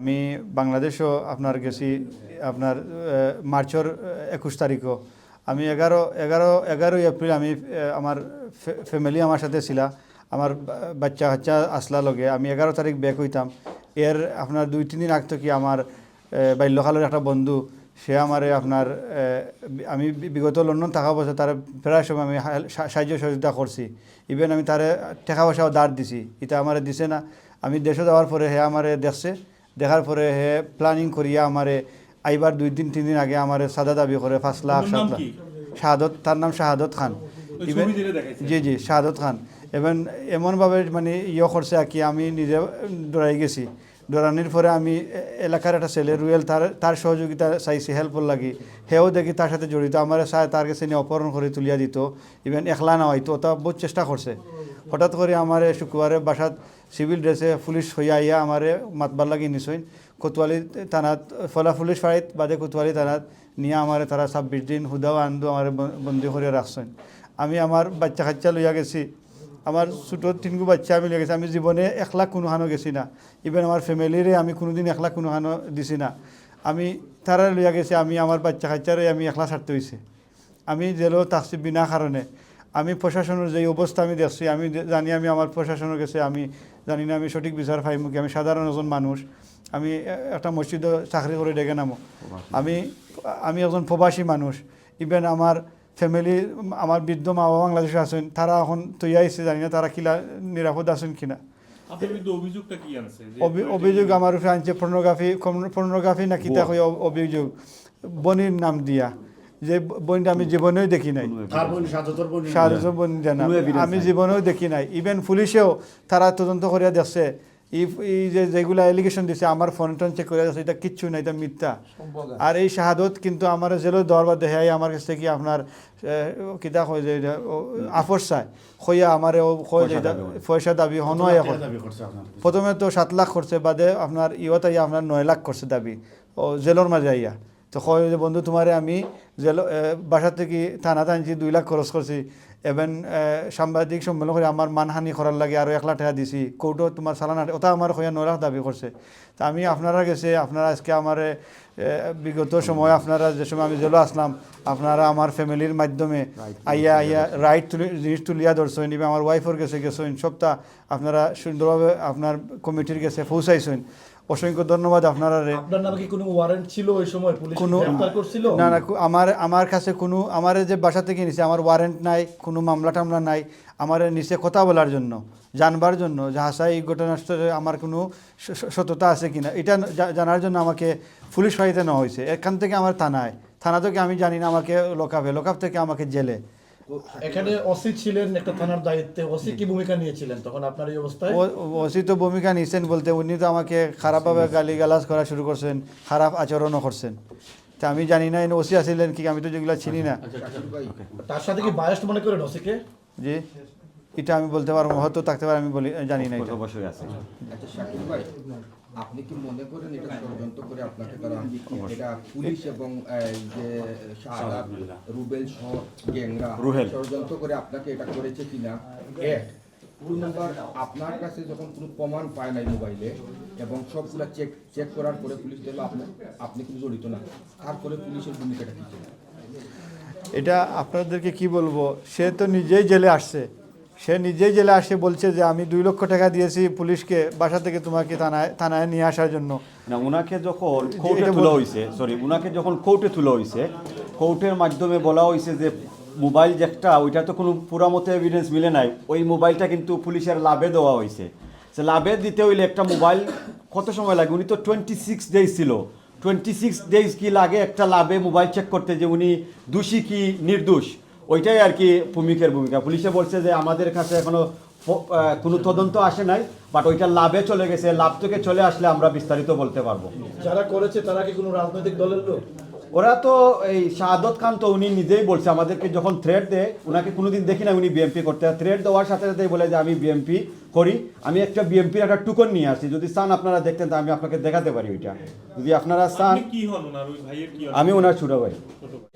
আমি বাংলাদেশও আপনার গেছি আপনার মার্চের 21 তারিখও আমি 11 এপ্রিল আমি আমার ফ্যামিলি আমার সাথে ছিলা আমার বাচ্চা কাচ্চা আসলা লগে আমি 11 তারিখ ব্যাক হইতাম এর আপনার 2-3 দিন আগ থেকে আমার বাল্যকালের একটা বন্ধু সে আমারে আপনার আমি বিগত লন্ডন থাকা বছর তার প্রায় সময় আমি সাহায্য সহযোগিতা করছি ইভেন আমি তারে টাকা পয়সাও দাঁড় দিছি এটা আমারে দিছে না আমি দেশে যাওয়ার পরে হে আমারে দেখছে দেখার পরে হে প্ল্যানিং করিয়া আমারে আইবার 2-3 দিন আগে আমারে সাদা দাবি করে 5 লাখ 7 লাখ শাহাদত তার নাম শাহাদত খান ইভেন জি শাহাদত খান এবং এমনভাবে মানে করছে আর কি আমি নিজে ডরাই গেছি ডরানির পরে আমি এলাকার একটা ছেলে রুয়েল তার সহযোগিতা চাইছি হেল্পর লাগি হেও দেখি তার সাথে জড়িত আমার চায় তার কাছে নিয়ে অপহরণ করে তুলিয়া দিত ইভেন একলা না হয়তো তা বহুত চেষ্টা করছে হঠাৎ করে আমার শুক্রবারে বাসাত সিভিল ড্রেসে পুলিশ হইয়া আইয়া আমারে মাতবার লাগি নিছইন কোতোয়ালি থানাত ফলা পুলিশ ফাঁড়িত বাদে কোতোয়ালি থানাত নিয়ে আমারে তারা 26 দিন হুদাও আন্দু আমার বন্দি করে রাখছেন আমি আমার বাচ্চা কাচ্চা লইয়া গেছি আমার ছোটো 3 বাচ্চা আমি লইয়া গেছি আমি জীবনে 1 লাখ কোনো হানো গেছি না ইভেন আমার ফ্যামিলিরে আমি কোনোদিন 1 লাখ কোনো হানো দিছি না আমি তারা লইয়া গেছি আমি আমার বাচ্চা কাচ্চারে আমি একলা ছাড়তে হয়েছে আমি জেলেও থাকছি বিনা কারণে আমি প্রশাসনের যে অবস্থা আমি দেখছি আমি জানি আমি আমার প্রশাসনের কাছে আমি জানি না আমি সঠিক বিচার পাইমু কি আমি সাধারণ একজন মানুষ আমি একটা মসজিদে চাকরি করে ডেকে নামো আমি একজন প্রবাসী মানুষ ইভেন আমার ফ্যামিলি আমার বৃদ্ধ মা বাবা বাংলাদেশে আছেন তারা এখন তৈরি আইছে জানি না তারা কিলা নিরাপদ আছেন কিনা অভিযোগ আমার উপরে আনছে পর্নোগ্রাফি না কিতা হয়ে অভিযোগ বনির নাম দিয়া যে বইটা আমি জীবনেও দেখি নাই শাহাদতের বোন জানা আমি জীবনেও দেখি নাই ইভেন পুলিশেও তারা তদন্ত করিয়া দেখছে এই যেগুলো এলিগেশন দিছে আমার ফোন টোন চেক করে যাচ্ছে এটা কিচ্ছু না এটা মিথ্যা আর এই শাহাদত কিন্তু আমার জেলো দরবার দেখাই আমার কাছ থেকে আপনার কিতা কয় যে আফস চায় হইয়া আমার পয়সা দাবি হনয় এখন প্রথমে তো 7 লাখ করছে বাদে আপনার ইয়ত আইয়া আপনার 9 লাখ করছে দাবি ও জেলোর মাঝে আইয়া তো কয় যে বন্ধু তোমারে আমি জেল বাসা থেকে থানাতে আনছি 2 লাখ খরচ করছি এবং সাংবাদিক সম্মেলন করে আমার মানহানি করার লাগে আরও 1 লাখ টাকা দিছি কোর্টও তোমার চালানা ওটা আমার হইয়া 9 লাখ দাবি করছে তা আমি আপনারা গেছে আপনারা আজকে আমার বিগত সময় আপনারা যে সময় আমি জেলে আসলাম আপনারা আমার ফ্যামিলির মাধ্যমে আইয়া জিনিস তুলিয়া ধরছেন এবং আমার ওয়াইফের গেছেন সবটা আপনারা সুন্দরভাবে আপনার কমিটির গেছে পৌঁছাইছেন অসংখ্য ধন্যবাদ আপনারা আপনার নামে কি কোনো ওয়ারেন্ট ছিল ওই সময় পুলিশ গ্রেফতার করছিল না আমার কাছে কোনো আমার যে বাসা থেকে নিছে আমার ওয়ারেন্ট নাই কোনো মামলা টামলা নাই আমার নিচে কথা বলার জন্য জানবার জন্য যাহাসা এই ঘটনাস্থলে আমার কোনো সততা আছে কিনা এটা জানার জন্য আমাকে পুলিশ ফাঁড়িতে নেওয়া হয়েছে এখান থেকে আমার থানা থেকে আমি জানি না আমাকে লোকাপ থেকে আমাকে জেলে এখানে ওসি ছিলেন একটা থানার দায়িত্বে ওসি কি ভূমিকা নিয়েছিলেন তখন আপনার এই অবস্থায় ওসি তো ভূমিকা নিয়েছেন বলতে উনি তো আমাকে খারাপভাবে গালিগালাজ করা শুরু করছেন খারাপ আচরণও করছেন তা আমি জানি না ওসি আসিলেন কি আমি তো যেগুলো চিনি না তার সাথে কি বায়াসড মনে করেন ওসিকে জি এটা আমি বলতে পারবো হয়তো থাকতে পারে আমি জানি না এটা অবশ্যই আছে আপনি কি মনে করেন এটা ষড়যন্ত্র করে আপনাকে তারা এটা পুলিশ এবং যে শাহাদাত রুবেল সহ গ্যাংরা ষড়যন্ত্র করে আপনাকে এটা করেছে কিনা এক 2 নম্বর আপনার কাছে যখন কোনো প্রমাণ পায় নাই মোবাইলে এবং সবগুলা চেক করার পরে পুলিশ দেখলো আপনি কিন্তু জড়িত না তারপরে পুলিশের ভূমিকাটা কি ছিল এটা আপনাদেরকে কি বলবো সে তো নিজেই জেলে আসছে আসে বলছে যে আমি 2 লক্ষ টাকা দিয়েছি পুলিশকে বাসা থেকে তোমাকে থানায় নিয়ে আসার জন্য না উনাকে যখন কোর্টে তোলা হয়েছে কোর্টের মাধ্যমে বলা হয়েছে যে মোবাইল যেটা ওইটা তো কোনো পুরামতো এভিডেন্স মিলে নাই ওই মোবাইলটা কিন্তু পুলিশের লাভে দেওয়া হয়েছে সে লাভে দিতে হইলে একটা মোবাইল কত সময় লাগে উনি তো 26 ডেজ ছিল 26 ডেজ কি লাগে একটা লাভে মোবাইল চেক করতে যে উনি দোষী কি নির্দোষ ওইটাই আর কি ভূমিকা পুলিশে বলছে যে আমাদের কাছে এখনো কোনো তদন্ত আসে নাই বাট ওইটা লাভে চলে গেছে লাভ থেকে চলে আসলে আমরা বিস্তারিত বলতে পারবো যারা করেছে তারা কি কোনো রাজনৈতিক দলের লোক ওরা তো এই শাহাদত খান তো উনি নিজেই বলছে আমাদেরকে যখন থ্রেট দেয় ওনাকে কোনোদিন দেখি না উনি বিএমপি করতে থ্রেট দেওয়ার সাথে সাথেই বলে যে আমি বিএমপি করি আমি একটা বিএমপির একটা টুকন নিয়ে আসি যদি চান আপনারা দেখতেন তো আমি আপনাকে দেখাতে পারি ওইটা যদি আপনারা চান আমি ওনার ছোট ভাই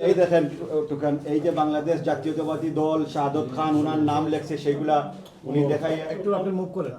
এই দেখেন টুকন এই যে বাংলাদেশ জাতীয়তাবাদী দল শাহাদত খান ওনার নাম লেখছে সেইগুলা উনি দেখাই একটু আপনি মুভ করেন